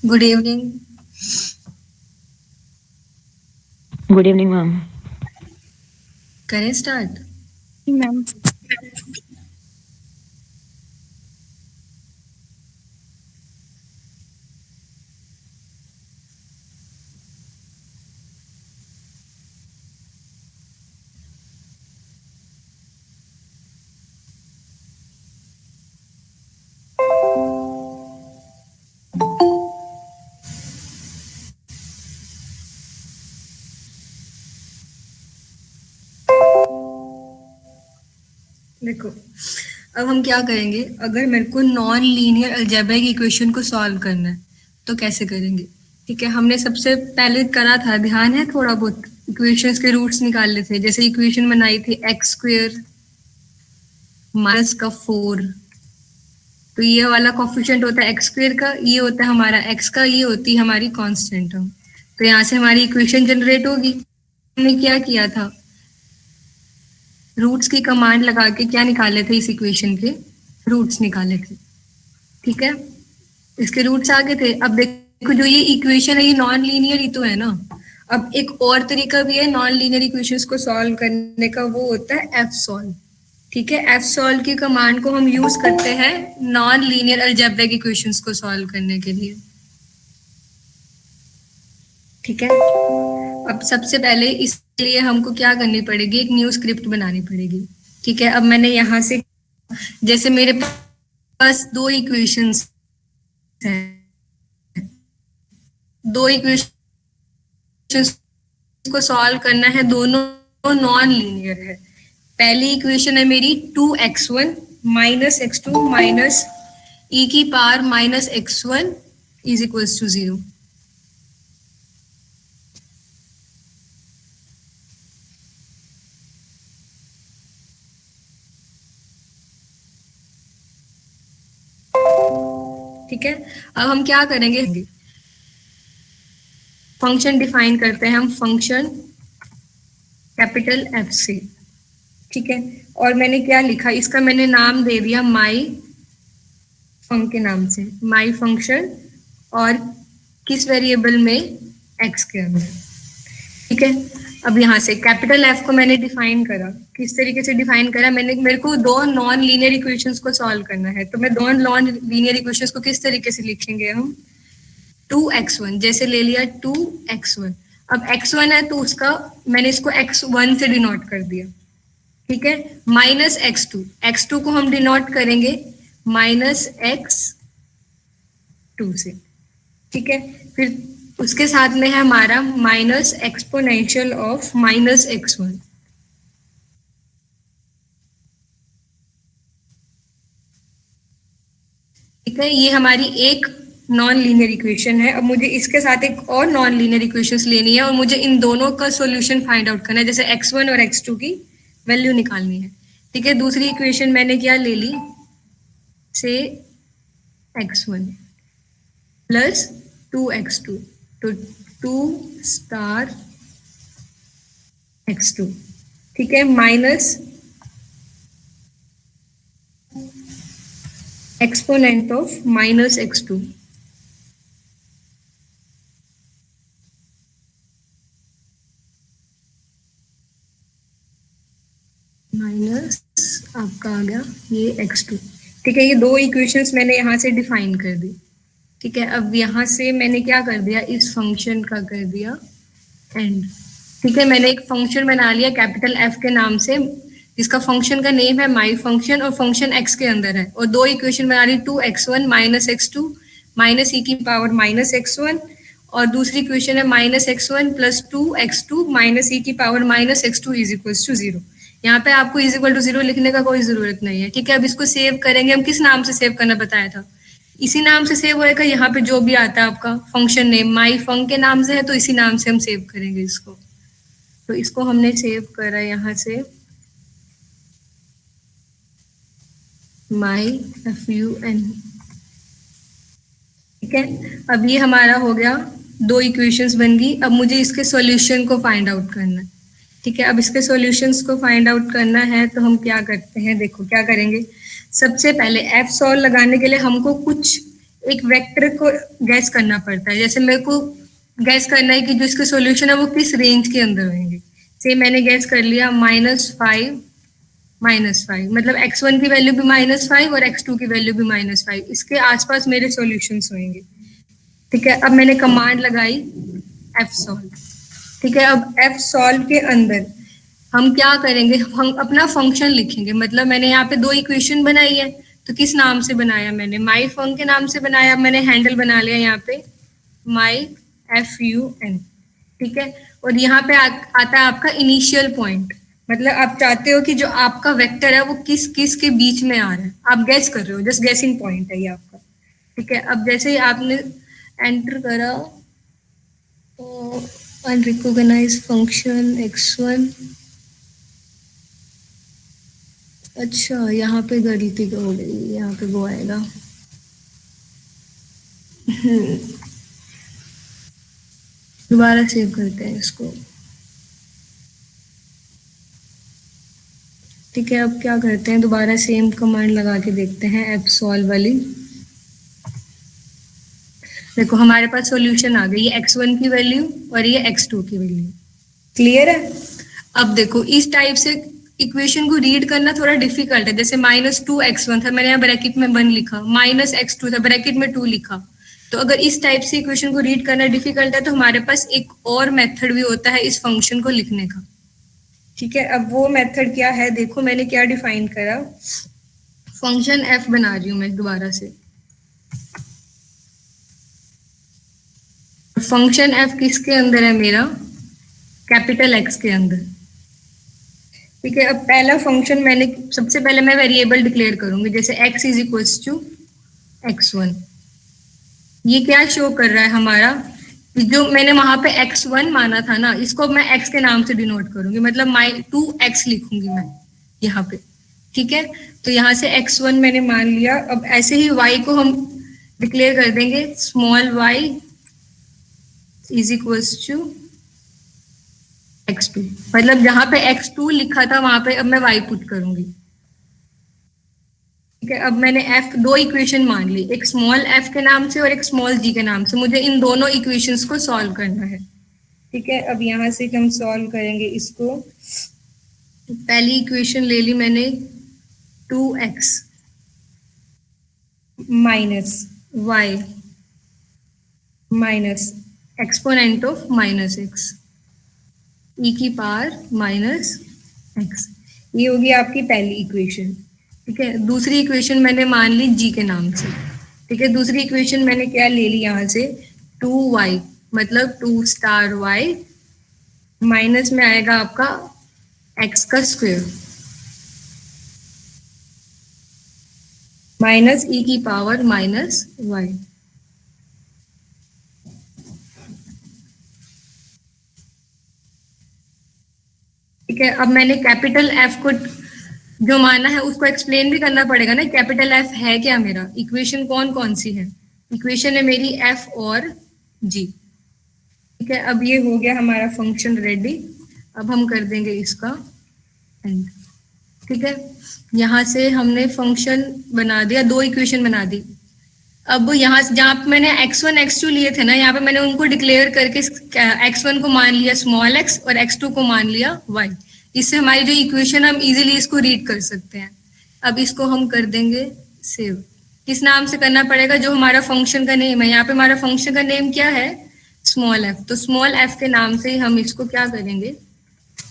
Good evening. Good evening ma'am. करें start. Ma'am देखो, अब हम क्या करेंगे। अगर मेरे को नॉन लीनियर अलजेब्रिक इक्वेशन को सॉल्व करना है तो कैसे करेंगे। ठीक है, हमने सबसे पहले करा था, ध्यान है थोड़ा बहुत, इक्वेशंस के रूट्स निकालने थे। जैसे इक्वेशन बनाई थी एक्स स्क्वेयर माइनस का 4, तो ये वाला कोफिशिएंट होता है एक्स स्क्वेयर का, ये होता है हमारा एक्स का, ये होती है हमारी कांस्टेंट टर्म। तो यहाँ से हमारी इक्वेशन जनरेट होगी। हमने क्या किया था, रूट्स की कमांड लगा के क्या निकाले थे, इस इक्वेशन के रूट्स निकाले थे। ठीक है, इसके रूट्स आ गए थे। अब देखो, जो ये इक्वेशन है ये नॉन लीनियर ही तो है ना। अब एक और तरीका भी है नॉन लीनियर इक्वेशंस को सॉल्व करने का, वो होता है एफ सॉल्व। ठीक है, एफ सॉल्व की कमांड को हम यूज करते हैं नॉन लीनियर अलजेब्रिक इक्वेशंस को सॉल्व करने के लिए। ठीक है, अब सबसे पहले इसके लिए हमको क्या करनी पड़ेगी, एक न्यू स्क्रिप्ट बनानी पड़ेगी। ठीक है, अब मैंने यहाँ से, जैसे मेरे पास दो इक्वेशंस हैं, दो इक्वेशंस को सॉल्व करना है, दोनों नॉन लीनियर है। पहली इक्वेशन है मेरी 2x1 minus x2 minus e की power minus x1 is equals to 0। ठीक है, अब हम क्या करेंगे, फंक्शन डिफाइन करते हैं हम, फंक्शन कैपिटल एफ से। ठीक है, और मैंने क्या लिखा, इसका मैंने नाम दे दिया माई फंक के नाम से, माई फंक्शन, और किस वेरिएबल में, एक्स के अंदर। ठीक है, अब यहाँ से कैपिटल एफ को मैंने डिफाइन करा। किस तरीके से डिफाइन करा मैंने, मेरे को दो नॉन लीनियर इक्वेशंस को सॉल्व करना है, तो मैं दो नॉन लीनियर इक्वेशंस को किस तरीके से लिखेंगे हम, 2x1 जैसे ले लिया 2x1। अब x1 है तो उसका मैंने इसको x1 से डिनोट कर दिया। ठीक है, माइनस x2 को हम डिनोट करेंगे माइनस x2 से। ठीक है, फिर उसके साथ में है हमारा minus exponential of minus x1। ठीक है, ये हमारी एक नॉन लीनियर इक्वेशन है। अब मुझे इसके साथ एक और नॉन लीनियर इक्वेशंस लेनी है और मुझे इन दोनों का सॉल्यूशन फाइंड आउट करना है, जैसे x1 और x2 की वैल्यू निकालनी है। ठीक है, दूसरी इक्वेशन मैंने क्या ले ली, से x1 प्लस 2x2, तो 2 स्टार x2। ठीक है, minus exponent of minus x2। Minus आपका आ गया ये x2। ठीक है, ये दो इक्वेशंस मैंने यहाँ से डिफाइन कर दी। ठीक है, अब यहाँ से मैंने क्या कर दिया, इस फंक्शन का कर दिया एंड। ठीक है, मैंने एक फंक्शन बना लिया कैपिटल एफ के नाम से, जिसका फंक्शन का नेम है माई फंक्शन, और फंक्शन एक्स के अंदर है, और दो इक्वेशन बना रही, 2x1 minus x2 minus E की पावर माइनस x1, और दूसरी इक्वेशन है minus x1 plus 2x2 minus E की power minus x2 is equals to 0। यहाँ पे आपको इज इक्वल टू 0 लिखने का कोई जरूरत नहीं है। ठीक है, अब इसको सेव करेंगे हम, किस नाम से सेव करना बताया था, इसी नाम से सेव होएगा। यहाँ पे जो भी आता है आपका फंक्शन नेम माई फंक के नाम से है, तो इसी नाम से हम सेव करेंगे इसको। तो इसको हमने सेव करा यहाँ से माई fun। ठीक है, अब ये हमारा हो गया, दो इक्वेशंस बन गई। अब मुझे इसके सॉल्यूशन को फाइंड आउट करना है। ठीक है, अब इसके सॉल्यूशंस को फाइंड आउट करना है तो हम क्या करते हैं, देखो क्या करेंगे। सबसे पहले एफ सॉल्व लगाने के लिए हमको कुछ एक वेक्टर को गैस करना पड़ता है। जैसे मेरे को गैस करना है कि जो इसके सॉल्यूशन है वो किस रेंज के अंदर होंगे। से मैंने गैस कर लिया -5 -5, मतलब x1 की वैल्यू भी -5 और x2 की वैल्यू भी -5, इसके आसपास मेरे सॉल्यूशंस होंगे। ठीक है, अब मैंने कमांड लगाई fsolve। ठीक है, अब fsolve के अंदर हम क्या करेंगे, हम अपना फंक्शन लिखेंगे। मतलब मैंने यहाँ पे दो इक्वेशन बनाई है, तो किस नाम से बनाया मैंने, माई फंक के नाम से बनाया। मैंने हैंडल बना लिया यहाँ पे माई fun। ठीक है, और यहाँ पे आता है आपका इनिशियल पॉइंट। मतलब आप चाहते हो कि जो आपका वेक्टर है वो किस किस के बीच में आ रहा है, आप गैस कर रहे हो, जस्ट गैसिंग पॉइंट है ये आपका। ठीक है, अब जैसे ही आपने एंटर करा अनरिकॉग्नाइज्ड फंक्शन x1, अच्छा यहाँ पे गलती हो गई, यहाँ पे वो आएगा दोबारा सेव करते हैं इसको। ठीक है, अब क्या करते हैं, दोबारा सेम कमांड लगा के देखते हैं fsolve वाली। देखो हमारे पास सॉल्यूशन आ गई, ये x1 की वैल्यू और ये x2 की वैल्यू। क्लियर है? अब देखो इस टाइप से इक्वेशन को रीड करना थोड़ा डिफिकल्ट है। जैसे -2x1 था, मैंने यहाँ ब्रैकेट में 1 लिखा, -x2 था, ब्रैकेट में 2 लिखा। तो अगर इस टाइप से इक्वेशन को रीड करना डिफिकल्ट है तो हमारे पास एक और मेथड भी होता है इस फंक्शन को लिखने का। ठीक है, अब वो मेथड क्या है, देखो मैंने क्या डिफाइन करा। फंक्शन f बना रही हूँ मैं दोबारा से। फंक्शन f किसके अंदर है मेरा, कैपिटल X के अंदर। ठीक है, अब पहला फंक्शन मैंने सबसे पहले मैं वेरिएबल डिक्लेयर करूंगी, जैसे x is equals to x1। ये क्या शो कर रहा है हमारा, जो मैंने वहां पे x1 माना था ना, इसको मैं x के नाम से डिनोट करूंगी, मतलब -2x लिखूंगी मैं यहाँ पे। ठीक है, तो यहाँ से x1 मैंने मान लिया। अब ऐसे ही y को हम डिक्लेयर कर देंगे, small y is equals to x2, मतलब जहां पे x2 लिखा था वहां पे अब मैं y पुट करूंगी। ठीक है, अब मैंने f दो इक्वेशन मान ली, एक स्मॉल f के नाम से और एक स्मॉल g के नाम से। मुझे इन दोनों इक्वेशंस को सॉल्व करना है। ठीक है, अब यहाँ से हम सॉल्व करेंगे इसको। पहली इक्वेशन ले ली मैंने 2x minus y minus exponent of -x e की पावर -x, ये होगी आपकी पहली इक्वेशन। ठीक है, दूसरी इक्वेशन मैंने मान ली g के नाम से। ठीक है, दूसरी इक्वेशन मैंने क्या ले ली यहाँ से, 2y मतलब 2 स्टार y माइनस में आएगा आपका x का स्क्वायर माइनस e की पावर -y। ठीक है, अब मैंने कैपिटल F को जो माना है उसको एक्सप्लेन भी करना पड़ेगा ना, कैपिटल F है क्या मेरा। इक्वेशन कौन कौन सी है, इक्वेशन है मेरी F और G। ठीक है, अब ये हो गया हमारा फंक्शन रेडी। अब हम कर देंगे इसका एंड। ठीक है, यहाँ से हमने फंक्शन बना दिया, दो इक्वेशन बना दी। अब यहाँ जहाँ पे मैंने x1 x2 लिए थे ना, यहाँ पे मैंने उनको डिक्लेयर करके x1 को मान लिया स्मॉल x और x2 को मान लिया y। इससे हमारी जो इक्वेशन हम इजीली इसको रीड कर सकते हैं। अब इसको हम कर देंगे सेव। किस नाम से करना पड़ेगा, जो हमारा फंक्शन का नेम है। यहाँ पे हमारा फंक्शन का नेम क्या है, स्मॉल f, तो स्मॉल f के नाम से हम इसको क्या करेंगे,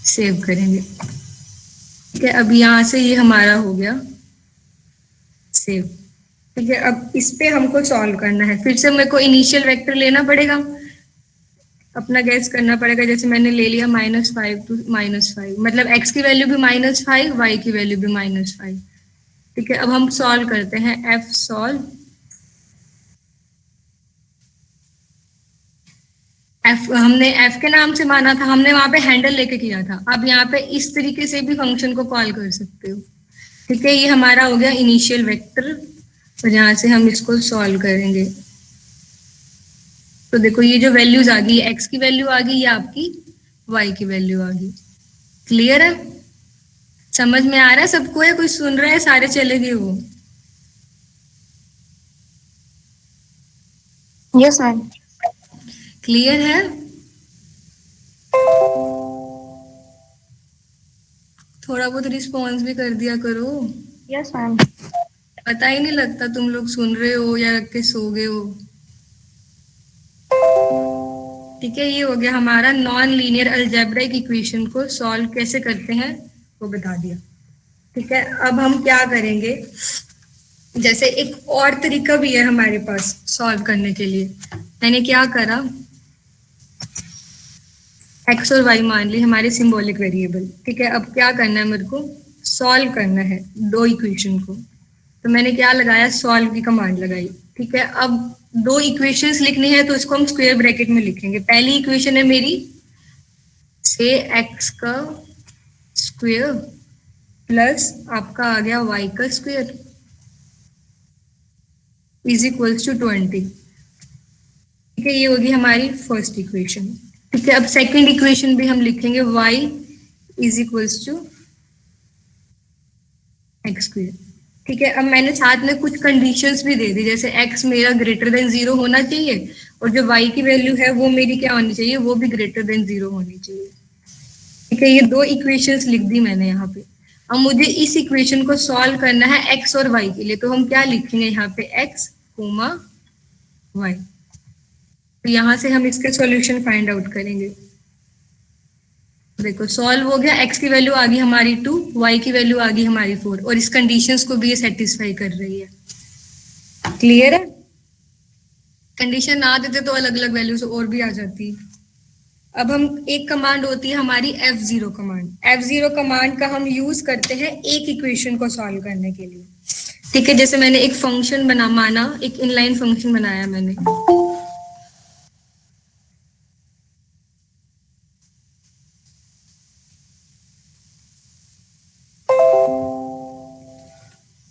सेव करेंगे। ठीक है, अब यहाँ से ये हमारा हो गया सेव। ठीक है, अब इस पे हमको सॉल्व करना है। फिर से मेरे को इनिशियल वेक्टर लेना पड़ेगा, अपना गैस करना पड़ेगा। जैसे मैंने ले लिया -5 to -5, मतलब x की वैल्यू भी -5, y की वैल्यू भी -5। ठीक है, अब हम सॉल्व करते हैं, f सॉल्व। f हमने f के नाम से माना था, हमने वहां पे हैंडल लेके किया था। अब यहाँ पे इस तरीके से भी फंक्शन को कॉल कर सकते हो। ठीक है, ये हमारा हो गया इनिशियल वेक्टर और यहाँ से हम इसको सॉल्व करेंगे। तो देखो ये जो वैल्यूज आ गई, x की वैल्यू आ गई, ये आपकी y की वैल्यू आ गई। क्लियर है, समझ में आ रहा है सबको, या कोई सुन रहा है, सारे चले गए वो। Yes ma'am. क्लियर है? थोड़ा बहुत रिस्पॉन्स भी कर दिया करो। Yes ma'am. पता ही नहीं लगता तुम लोग सुन रहे हो या रख के सो गए हो। ठीक है, ये हो गया हमारा नॉन लीनियर अलजेब्रिक इक्वेशन को सॉल्व कैसे करते हैं वो बता दिया। ठीक है, अब हम क्या करेंगे, जैसे एक और तरीका भी है हमारे पास सॉल्व करने के लिए। मैंने क्या करा, एक्स और वाई मान ली हमारे सिंबॉलिक वेरिएबल। ठीक है, अब क्या करना है, मेरे को सॉल्व करना है दो इक्वेशन को। तो मैंने क्या लगाया, सॉल्व की कमांड लगाई। ठीक है, अब दो इक्वेशंस लिखनी है तो इसको हम स्क्वायर ब्रैकेट में लिखेंगे। पहली इक्वेशन है मेरी से एक्स का स्क्वायर प्लस आपका आ गया वाई का स्क्वायर इज इक्वल्स टू 20। ठीक है, ये होगी हमारी फर्स्ट इक्वेशन। ठीक है, अब सेकंड इक्वेशन भी हम लिखेंगे y is equals to X square. ठीक है, अब मैंने साथ में कुछ कंडीशंस भी दे दी, जैसे x मेरा ग्रेटर देन 0 होना चाहिए और जो y की वैल्यू है वो मेरी क्या होनी चाहिए, वो भी ग्रेटर देन 0 होनी चाहिए। ठीक है, ये दो इक्वेशंस लिख दी मैंने यहाँ पे। अब मुझे इस इक्वेशन को सॉल्व करना है x और y के लिए, तो हम क्या लिखेंगे यहाँ पे x, y। तो यहाँ से हम इसके सॉल्यूशन फाइंड आउट करेंगे। देखो सॉल्व हो गया, x की वैल्यू आ गई हमारी 2, y की वैल्यू आ गई हमारी 4 और इस कंडीशंस को भी ये सेटिस्फाई कर रही है। क्लियर है? कंडीशन ना देते तो अलग अलग वैल्यूज और भी आ जाती। अब हम एक कमांड होती है हमारी F0 कमांड। F0 कमांड का हम यूज करते हैं एक इक्वेशन को सॉल्व करने के लिए। ठीक है, जैसे मैंने एक फंक्शन बना माना, एक इनलाइन फंक्शन बनाया मैंने।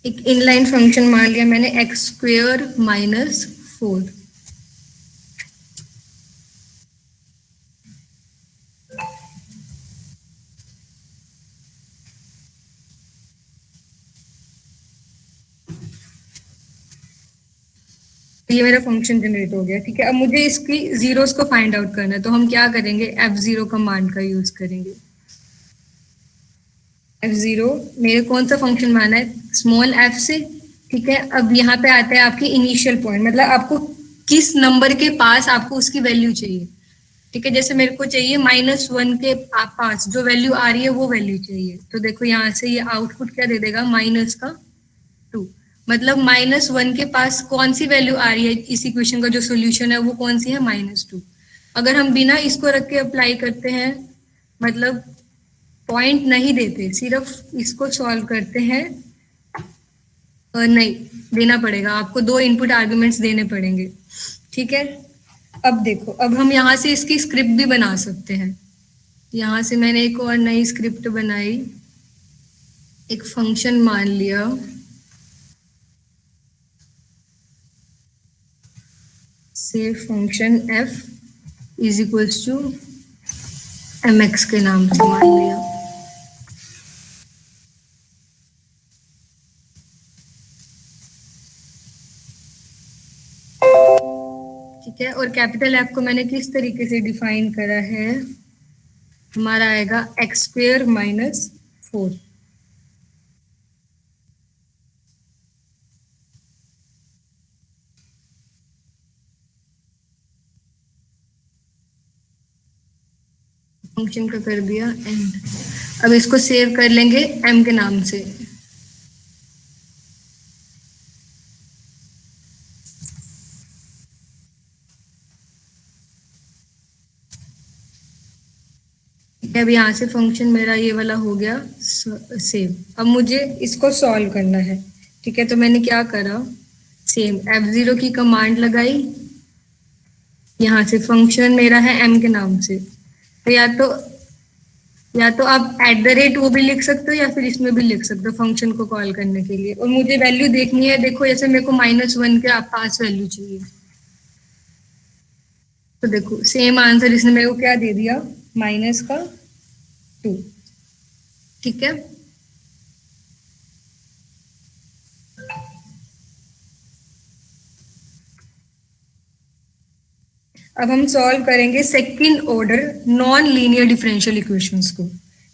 एक इनलाइन फंक्शन मान लिया मैंने एक्स स्क्वेयर माइनस 4। ये मेरा फंक्शन जनरेट हो गया। ठीक है, अब मुझे इसकी जीरोस को फाइंड आउट करना है, तो हम क्या करेंगे, F0 कमांड का यूज करेंगे। F0 मेरे कौन सा फंक्शन माना है, स्मॉल f से। ठीक है, अब यहाँ पे आता है आपकी इनिशियल पॉइंट, मतलब आपको किस नंबर के पास आपको उसकी वैल्यू चाहिए। ठीक है, जैसे मेरे को चाहिए -1 के पास जो वैल्यू आ रही है वो वैल्यू चाहिए। तो देखो यहाँ से ये आउटपुट क्या दे देगा, -2। मतलब -1 के पास कौन सी वैल्यू आ रही है, इस इक्वेशन का जो सोल्यूशन है वो कौन सी है, -2। अगर हम बिना इसको रख के अप्लाई करते हैं, मतलब पॉइंट नहीं देते, सिर्फ इसको सॉल्व करते हैं, और नहीं देना पड़ेगा आपको, दो इनपुट आर्ग्यूमेंट्स देने पड़ेंगे। ठीक है, अब देखो, अब हम यहाँ से इसकी स्क्रिप्ट भी बना सकते हैं। यहाँ से मैंने एक और नई स्क्रिप्ट बनाई, एक फंक्शन मान लिया से function f is equals to mx के नाम से मान लिया। ठीक है, और कैपिटल F को मैंने किस तरीके से डिफाइन करा है, हमारा आएगा एक्स स्क्वेयर माइनस 4। फंक्शन का कर दिया एंड। अब इसको सेव कर लेंगे m के नाम से। अब यहाँ से फंक्शन मेरा ये वाला हो गया सेव। अब मुझे इसको सॉल्व करना है। ठीक है, तो मैंने क्या करा, सेम F0 की कमांड लगाई, यहाँ से फंक्शन मेरा है m के नाम से। तो या तो आप @ वो भी लिख सकते हो या फिर इसमें भी लिख सकते हो फंक्शन को कॉल करने के लिए। और मुझे वैल्यू देखनी है, देखो जैसे मेरे को -1 के पास वैल्यू चाहिए, तो देखो सेम आंसर इसने मेरे को क्या दे दिया, -2। ठीक है, अब हम सॉल्व करेंगे second order non linear differential equations को।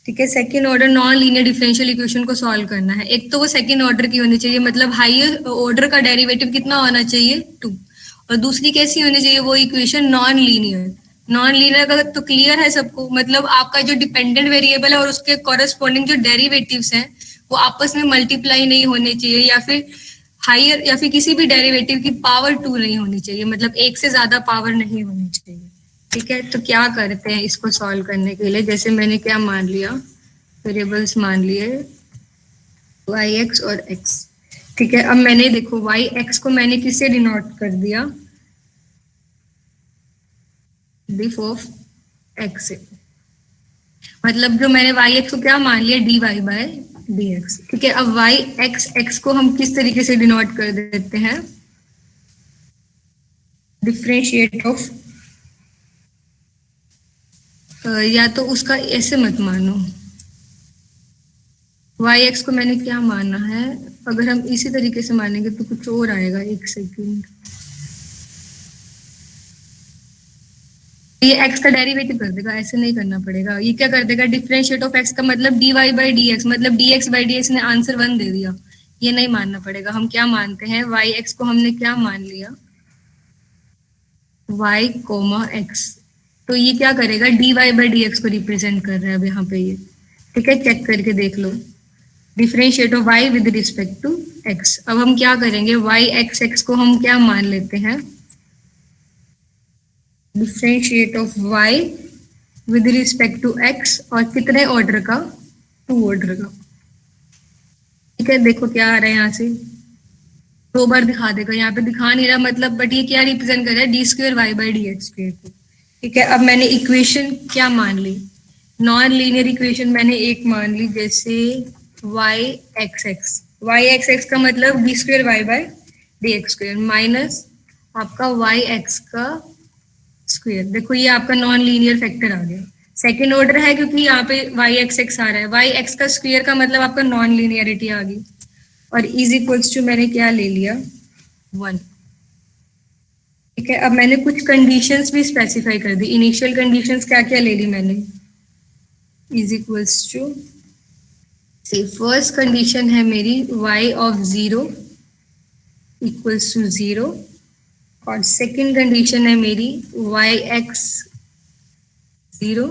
ठीक है, second order non linear differential equation को सॉल्व करना है। एक तो वो सेकंड ऑर्डर की होनी चाहिए, मतलब हाईयर ऑर्डर का डेरिवेटिव कितना होना चाहिए 2, और दूसरी कैसी होनी चाहिए वो equation non linear. Non linear का तो क्लियर है सबको, मतलब आपका जो डिपेंडेंट वेरिएबल है और उसके कॉरेस्पॉन्डिंग जो डेरिवेटिव्स हैं वो आपस में मल्टीप्लाई नहीं होने चाहिए, या फिर हायर या फिर किसी भी डेरिवेटिव की पावर 2 नहीं होनी चाहिए, मतलब एक से ज्यादा पावर नहीं होनी चाहिए। ठीक है, तो क्या करते हैं इसको सॉल्व करने के लिए, जैसे मैंने क्या मान लिया, वेरिएबल्स मान लिए वाई एक्स और एक्स। ठीक है, अब मैंने देखो वाई एक्स को मैंने किससे डिनोट कर दिया, डिफ ऑफ एक्स से, मतलब जो मैंने वाई एक्स को क्या मान लिया, D Y by D X. ठीक है, अब वाई एक्स एक्स को हम किस तरीके से डिनोट कर देते हैं, डिफरेंशिएट ऑफ, या तो उसका ऐसे मत मानो, वाई एक्स को मैंने क्या माना है, अगर हम इसी तरीके से मानेंगे तो कुछ और आएगा। एक सेकंड, ये एक्स का डेरिवेटिव कर देगा, ऐसे नहीं करना पड़ेगा। ये क्या कर देगा, डिफरेंशिएट ऑफ एक्स का मतलब d Y by D x, मतलब d x by D x ने आंसर 1 दे दिया। ये नहीं मानना पड़ेगा, हम क्या मानते हैं, वाई एक्स को हमने क्या मान लिया, वाई कोमा एक्स, तो ये क्या करेगा, D Y by D X को रिप्रेजेंट कर रहा है अब यहाँ पे ये। ठीक है, चेक करके देख लो, differentiate of Y with respect to x. अब हम क्या करेंगे, वाई एक्स एक्स को हम क्या मान लेते हैं, differentiate of Y with respect to X, और कितने ऑर्डर का, 2 ऑर्डर का। ठीक है, देखो क्या आ रहा है यहाँ से, 2 बार दिखा देगा, यहाँ पे दिखा नहीं रहा मतलब, बट ये क्या रिप्रेजेंट कर रहा है, D square Y by D X square को। ठीक है, अब मैंने इक्वेशन क्या मान ली, नॉन लीनियर इक्वेशन मैंने एक मान ली, जैसे Y X X, Y X X का मतलब D square Y by D X square minus आपका वाई एक्स का स्क्वेयर। देखो ये आपका नॉन लीनियर फैक्टर आ गया, सेकेंड ऑर्डर है क्योंकि यहाँ पे वाई एक्स एक्स आ रहा है, वाई एक्स का स्क्वेयर का मतलब आपका नॉन लीनियरिटी आ गई, और इज इक्वल्स टू मैंने क्या ले लिया, 1। ठीक है, अब मैंने कुछ कंडीशंस भी स्पेसिफाई कर दी, इनिशियल कंडीशंस क्या क्या ले ली मैंने, is equals to, first condition है मेरी y ऑफ 0 इक्वल्स टू 0, और सेकंड कंडीशन है मेरी y x 0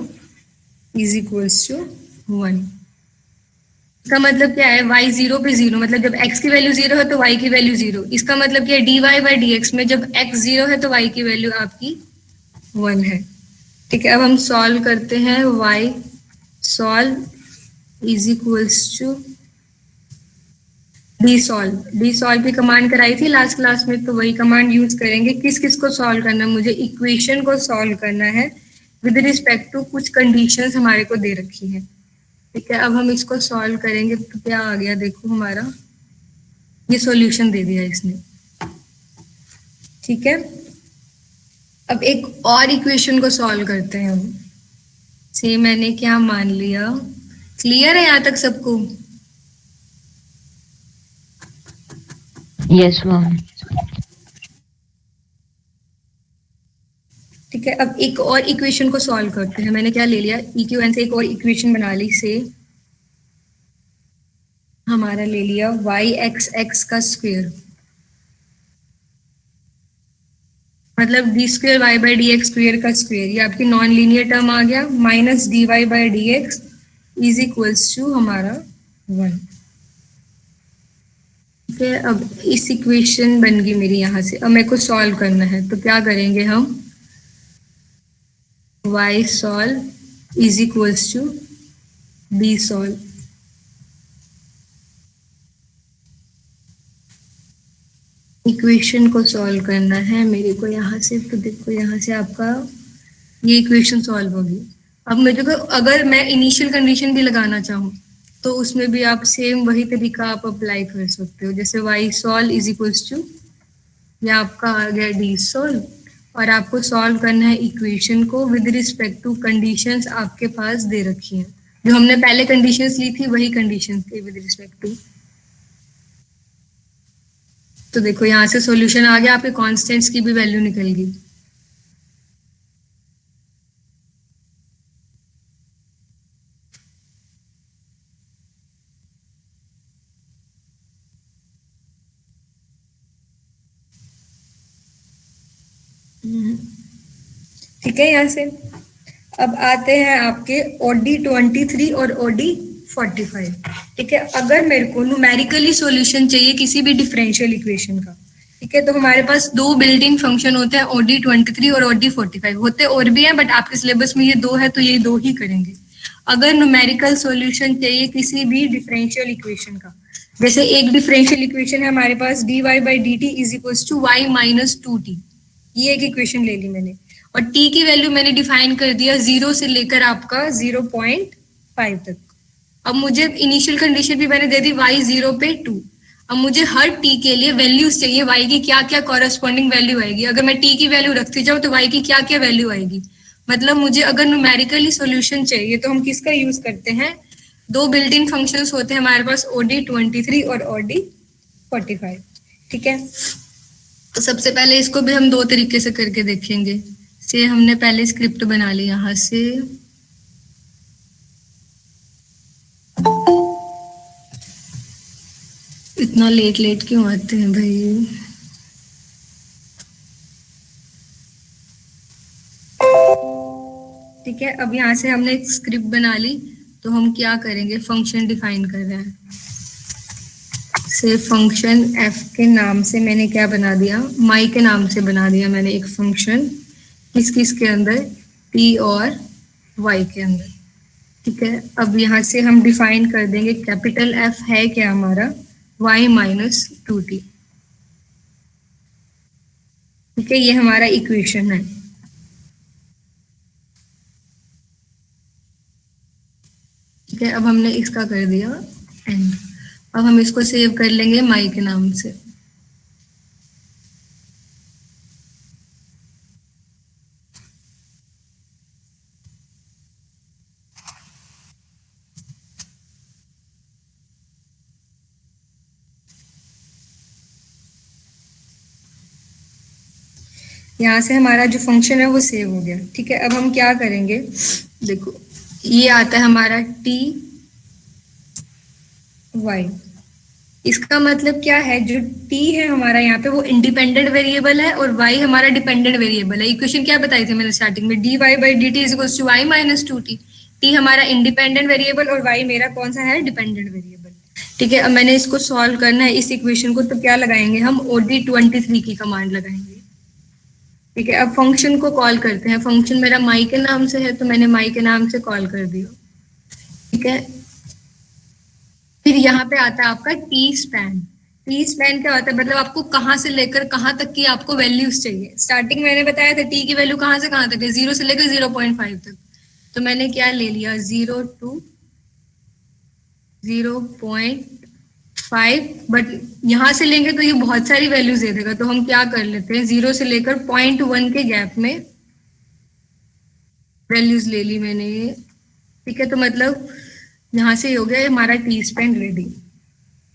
is equals to 1। इसका मतलब क्या है, y 0 पे 0, मतलब जब x की वैल्यू 0 है तो y की वैल्यू 0। इसका मतलब क्या है, dy बाई dx में जब x 0 है तो y की वैल्यू आपकी 1 है। ठीक है, अब हम सॉल्व करते हैं, y solve is equals to D solve की कमांड कराई थी लास्ट क्लास में, तो वही कमांड यूज करेंगे। किस किस को सॉल्व करना है, मुझे इक्वेशन को सॉल्व करना है विद रिस्पेक्ट टू कुछ कंडीशंस हमारे को दे रखी है। ठीक है, अब हम इसको सॉल्व करेंगे तो क्या आ गया, देखो हमारा ये सॉल्यूशन दे दिया इसने। ठीक है, अब एक और इक्वेशन को सॉल्व करते हैं हम, से मैंने क्या मान लिया, क्लियर है यहाँ तक सबको? Yes, ma'am. ठीक है, अब एक और इक्वेशन को सॉल्व करते हैं। मैंने क्या ले लिया, इक्वेशन से एक और इक्वेशन बना ली, से हमारा ले लिया वाई एक्स एक्स का स्क्वेयर, मतलब D square Y by D X square का स्क्वेयर, ये आपकी नॉन लीनियर टर्म आ गया, minus D Y by D X is equals to हमारा 1। ठीक है, अब इस इक्वेशन बन गई मेरी यहाँ से। अब मेरे को सॉल्व करना है, तो क्या करेंगे हम, y solve is equals to d solve. Equation को सॉल्व करना है मेरे को यहाँ से, तो देखो यहाँ से आपका ये इक्वेशन सॉल्व होगी। अब मेरे को अगर मैं इनिशियल कंडीशन भी लगाना चाहूँ तो उसमें भी आप सेम वही तरीका आप अप्लाई कर सकते हो, जैसे y solve is equals to, ये आपका आ गया d सॉल्व, और आपको सॉल्व करना है इक्वेशन को विद रिस्पेक्ट टू कंडीशंस आपके पास दे रखी हैं, जो हमने पहले कंडीशंस ली थी वही कंडीशंस थे विद रिस्पेक्ट टू। तो देखो यहाँ से सॉल्यूशन आ गया, आपके कांस्टेंट्स की भी वैल्यू निकल गई। ठीक है। यहाँ से अब आते हैं आपके ओडी 23 और ओडी 45। ठीक है, अगर मेरे को न्यूमेरिकली सॉल्यूशन चाहिए किसी भी डिफरेंशियल इक्वेशन का, ठीक है, तो हमारे पास दो बिल्डिंग फंक्शन होते हैं, ओडी 23 और ओडी 45 होते और भी हैं, बट आपके सिलेबस में ये दो है तो ये दो ही करेंगे। अगर न्यूमेरिकल सॉल्यूशन चाहिए किसी भी डिफरेंशियल इक्वेशन का, जैसे एक डिफरेंशियल इक्वेशन है हमारे पास dy by D T is equal to Y minus 2t, ये एक इक्वेशन ले ली मैंने, और t की वैल्यू मैंने डिफाइन कर दिया 0 से लेकर आपका 0.5 तक। अब मुझे इनिशियल कंडीशन भी मैंने दे दी y 0 पे 2। अब मुझे हर t के लिए वैल्यूज चाहिए, y की क्या क्या कॉरेस्पॉन्डिंग वैल्यू आएगी, अगर मैं t की वैल्यू रखती जाऊँ तो y की क्या क्या वैल्यू आएगी। मतलब मुझे अगर न्यूमेरिकली सॉल्यूशन चाहिए तो हम किसका यूज करते हैं, दो बिल्डिंग फंक्शंस होते हैं हमारे पास, ओडी 23 और ओडी 45। ठीक है, तो सबसे पहले इसको भी हम दो तरीके से करके देखेंगे। से हमने पहले स्क्रिप्ट बना ली यहाँ से, इतना लेट लेट क्यों आते हैं भाई। ठीक है, अब यहाँ से हमने एक स्क्रिप्ट बना ली, तो हम क्या करेंगे, फंक्शन डिफाइन कर रहे हैं। से फंक्शन f के नाम से मैंने क्या बना दिया, माई के नाम से बना दिया मैंने एक फंक्शन, किस किस के अंदर, t और y के अंदर। ठीक है, अब यहाँ से हम डिफाइन कर देंगे, कैपिटल F है क्या हमारा, y माइनस 2t। ठीक है, ये हमारा इक्वेशन है। ठीक है, अब हमने इसका कर दिया एंड। अब हम इसको सेव कर लेंगे माई के नाम से। यहाँ से हमारा जो फंक्शन है वो सेव हो गया। ठीक है, अब हम क्या करेंगे, देखो ये आता है हमारा टी वाई, इसका मतलब क्या है, जो t है हमारा यहाँ पे वो इंडिपेंडेंट वेरिएबल है और y हमारा डिपेंडेंट वेरिएबल है। इक्वेशन क्या बताई थी मैंने स्टार्टिंग में, dy by D T is equal to Y minus 2t। t हमारा इंडिपेंडेंट वेरिएबल और y मेरा कौन सा है, डिपेंडेंट वेरिएबल। ठीक है, अब मैंने इसको सॉल्व करना है इस इक्वेशन को, तो क्या लगाएंगे हम, ओडी 23 की कमांड लगाएंगे। ठीक है, अब फंक्शन को कॉल करते हैं, फंक्शन मेरा माई के नाम से है तो मैंने माई के नाम से कॉल कर दिया। ठीक है, फिर यहाँ पे आता है आपका टी स्पैन। टी स्पैन क्या होता है, मतलब आपको कहाँ से लेकर कहाँ तक की आपको वैल्यूज चाहिए। स्टार्टिंग मैंने बताया था टी की वैल्यू कहाँ से कहाँ तक है, 0 से लेकर 0.5 तक, तो मैंने क्या ले लिया, 0 to 0.5, बट यहाँ से लेंगे तो ये बहुत सारी वैल्यूज दे देगा, तो हम क्या कर लेते हैं, 0 से लेकर 0.1 के गैप में वैल्यूज ले ली मैंने ये। ठीक है, तो मतलब यहाँ से हो गया हमारा टी स्पैन रेडी।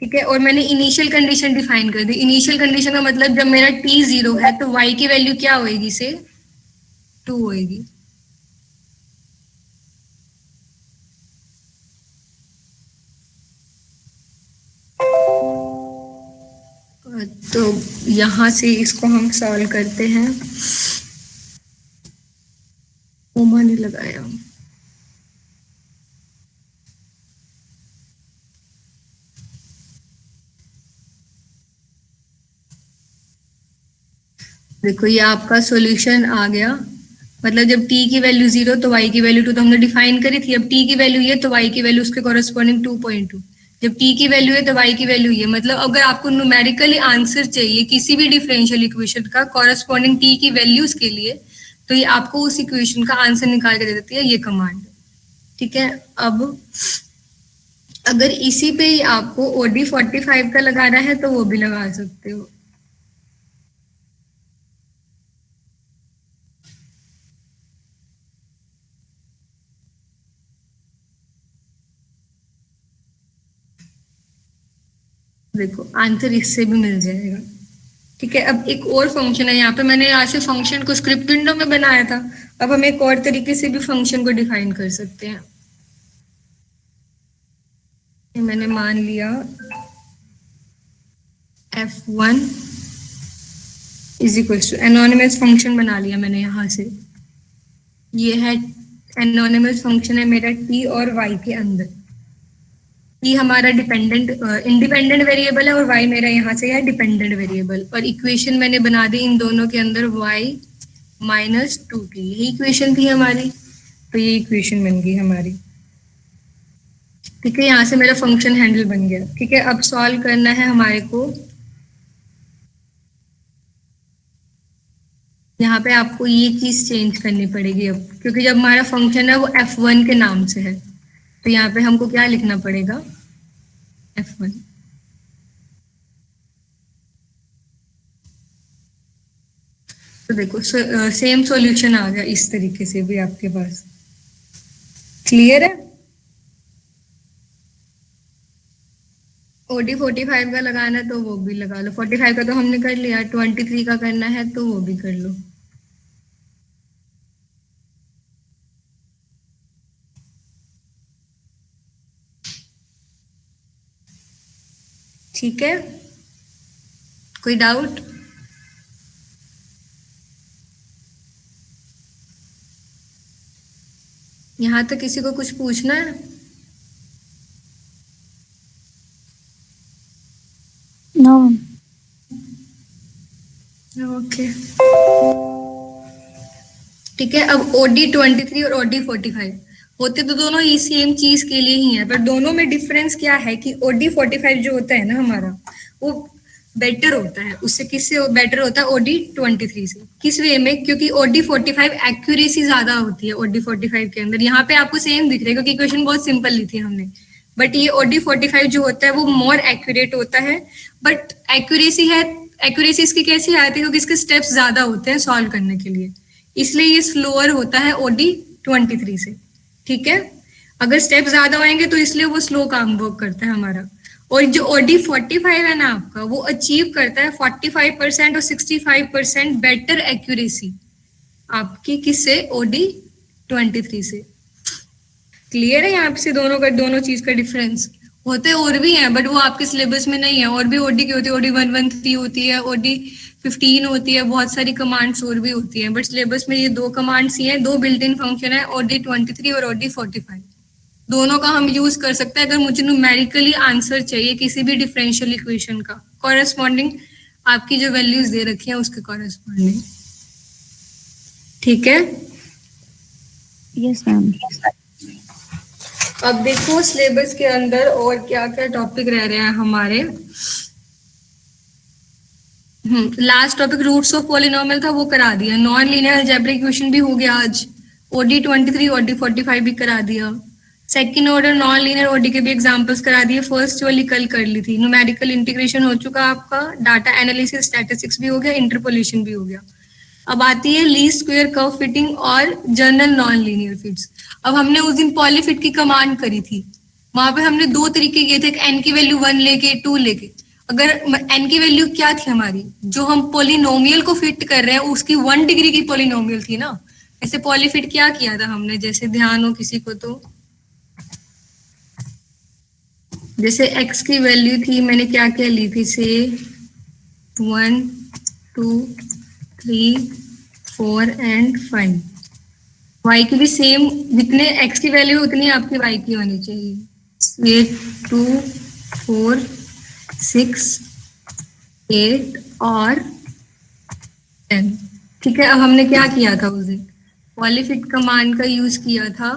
ठीक है, और मैंने इनिशियल कंडीशन डिफाइन कर दी। इनिशियल कंडीशन का मतलब जब मेरा t 0 है तो y की वैल्यू क्या होएगी, से 2 होएगी। तो यहां से इसको हम सॉल्व करते हैं। ओमा ने लगाया, देखो ये आपका सॉल्यूशन आ गया। मतलब जब t की वैल्यू 0 तो y की वैल्यू 2 तो हमने डिफाइन करी थी, अब t की वैल्यू ये तो y की वैल्यू उसके कॉरेस्पॉन्डिंग 2.2। जब t की वैल्यू है तो y की वैल्यू ये, मतलब अगर आपको न्यूमेरिकली आंसर चाहिए किसी भी डिफरेंशियल इक्वेशन का कॉरेस्पॉन्डिंग t की वैल्यूज के लिए, तो ये आपको उस इक्वेशन का आंसर निकाल के दे देती है ये कमांड। ठीक है, अब अगर इसी पे ही आपको ओडी 45 का लगाना है तो वो भी लगा सकते हो। देखो आंसर इससे भी मिल जाएगा। ठीक है, अब एक और फंक्शन है, यहाँ पे मैंने यहाँ से फंक्शन को स्क्रिप्ट विंडो में बनाया था, अब हम एक और तरीके से भी फंक्शन को डिफाइन कर सकते हैं। मैंने मान लिया f1 is equals to anonymous function बना लिया मैंने यहाँ से। ये है एनोनिमस फंक्शन है मेरा टी और वाई के अंदर। टी हमारा डिपेंडेंट इंडिपेंडेंट वेरिएबल है और वाई मेरा यहाँ से है डिपेंडेंट वेरिएबल। और इक्वेशन मैंने बना दी इन दोनों के अंदर वाई माइनस टू की, यही इक्वेशन थी हमारी। तो ये इक्वेशन बन गई हमारी। ठीक है, यहाँ से मेरा फंक्शन हैंडल बन गया। ठीक है, अब सॉल्व करना है हमारे को। यहाँ पे आपको ये चीज चेंज करनी पड़ेगी अब, क्योंकि जब हमारा फंक्शन है वो f1 के नाम से है, तो यहाँ पे हमको क्या लिखना पड़ेगा, f1। तो देखो सेम सॉल्यूशन आ गया इस तरीके से भी आपके पास। क्लियर है? ओडी 45 का लगाना है तो वो भी लगा लो। 45 का तो हमने कर लिया, 23 का करना है तो वो भी कर लो। ठीक है, कोई डाउट? यहाँ तक किसी को कुछ पूछना है? No. ओके ठीक है। अब ओडी 23 और ओडी 45 होते तो दोनों ही सेम चीज के लिए ही है, पर दोनों में डिफरेंस क्या है कि ओडी 45 जो होता है ना हमारा, वो बेटर होता है उससे। किससे बेटर होता है? ओडी 23 से। किस वे में? क्योंकि ओडी 45 एक्यूरेसी ज्यादा होती है ओडी 45 के अंदर। यहाँ पे आपको सेम दिख रहा है क्योंकि इक्वेशन बहुत सिंपल ली थी हमने, बट ये ओडी 45 जो होता है वो मोर एक्यूरेट होता है। बट एक्यूरेसी है, एक्यूरेसी इसकी कैसी आती है? क्योंकि इसके स्टेप्स ज्यादा होते हैं सॉल्व करने के लिए, इसलिए ये स्लोअर होता है ओडी 23 से। ठीक है, अगर स्टेप ज्यादा होंगे तो इसलिए वो स्लो काम वर्क करता है हमारा। और जो ओडी 45 है ना आपका, वो अचीव करता है 45% और 65% बेटर एक्यूरेसी आपकी। किससे? ओडी 23 से। क्लियर है यहाँ से दोनों का, दोनों चीज का डिफरेंस? होते और भी हैं बट वो आपके सिलेबस में नहीं है। और भी ओडी की होती है, ओडी 113 होती है, ओडी 15 होती है, बहुत सारी कमांड्स और भी होती हैं, बट सिलेबस में ये दो कमांड्स ही हैं, दो बिल्ट इन फंक्शन है, ओडी 23 और ओडी 45। दोनों का हम यूज कर सकते हैं अगर मुझे न्यूमेरिकली आंसर चाहिए किसी भी डिफरेंशियल इक्वेशन का, कॉरेस्पॉन्डिंग आपकी जो वैल्यूज दे रखी है उसके कॉरेस्पॉन्डिंग। ठीक है, Yes, ma'am. अब देखो सिलेबस के अंदर और क्या क्या टॉपिक रह रहे हैं हमारे। Last topic roots of polynomial था, वो करा दिया। नॉन लीनियर अलजेब्रिक इक्वेशन भी हो गया आज। ओडी 23 ओडी 45 भी करा दिया। Second order non linear ODE के भी एग्जांपल्स करा दिए। फर्स्ट वाली कल कर ली थी। न्यूमेरिकल इंटीग्रेशन हो चुका आपका, डाटा एनालिसिस स्टैटिस्टिक्स भी हो गया, इंटरपोलेशन भी हो गया। अब आती है लीस्ट स्क्वायर कर्व फिटिंग और जनरल नॉन लीनियर फिट्स। अब हमने उस दिन पॉलीफिट की कमांड करी थी, वहां पे हमने दो तरीके किए थे, एन की वैल्यू 1 लेके 2 लेके। अगर एन की वैल्यू क्या थी हमारी, जो हम पोलिनोमियल को फिट कर रहे हैं उसकी 1 डिग्री की पोलिनोमियल थी ना। ऐसे पॉलीफिट क्या किया था हमने, जैसे ध्यान हो किसी को तो, जैसे एक्स की वैल्यू थी, मैंने क्या क्या ली थी से 1 2 3 4 एंड 5। वाई की भी सेम, जितने एक्स की वैल्यू उतनी आपकी वाई की होनी चाहिए। ये 2 4 6 8 और 10। ठीक है, अब हमने क्या किया था उस दिन, पॉलीफिट कमांड का यूज किया था।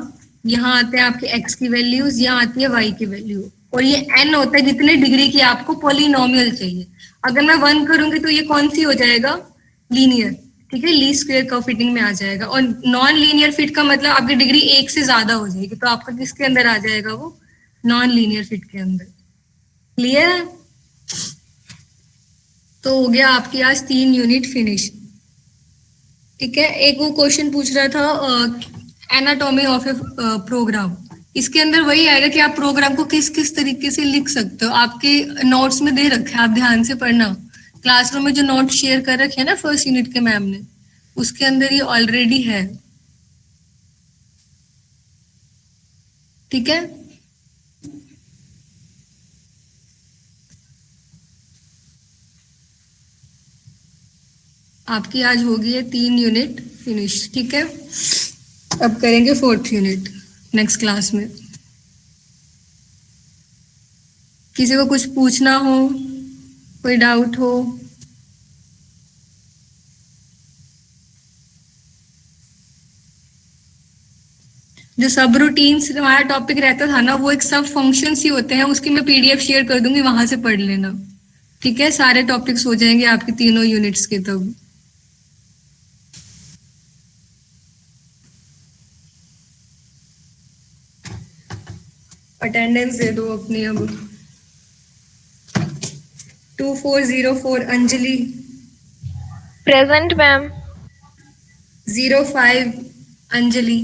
यहाँ आते हैं आपके एक्स की वैल्यूज, यहाँ आती है वाई की वैल्यू, और ये एन होता है जितने डिग्री की आपको पॉलिनोमियल चाहिए। अगर मैं 1 करूंगी तो ये कौन सी हो जाएगा, लीनियर। ठीक है, लीस्ट स्क्वायर कर्व फिटिंग में आ जाएगा। और नॉन लीनियर फिट का मतलब आपकी डिग्री 1 से ज्यादा हो जाएगी, तो आपका किसके अंदर आ जाएगा, वो नॉन लीनियर फिट के अंदर। क्लियर है? तो हो गया आपकी आज 3 यूनिट फिनिश। ठीक है, एक वो क्वेश्चन पूछ रहा था एनाटॉमी ऑफ ए प्रोग्राम। इसके अंदर वही आएगा कि आप प्रोग्राम को किस किस तरीके से लिख सकते हो। आपके नोट्स में दे रखे हैं, आप ध्यान से पढ़ना। क्लासरूम में जो नोट शेयर कर रखे हैं ना फर्स्ट यूनिट के मैम ने, उसके अंदर ये ऑलरेडी है। ठीक है, आपकी आज होगी है 3 यूनिट फिनिश, ठीक है। अब करेंगे 4th यूनिट नेक्स्ट क्लास में। किसी को कुछ पूछना हो, कोई डाउट हो? जो सब रूटीन्स हमारा टॉपिक रहता था ना, वो एक सब फंक्शंस ही होते हैं, उसकी मैं पीडीएफ शेयर कर दूंगी, वहां से पढ़ लेना, ठीक है। सारे टॉपिक्स हो जाएंगे आपके तीनों यूनिट्स के तब। अटेंडेंस दे दो अपनी अब। 2404 अंजलि। Present ma'am. 05 अंजलि।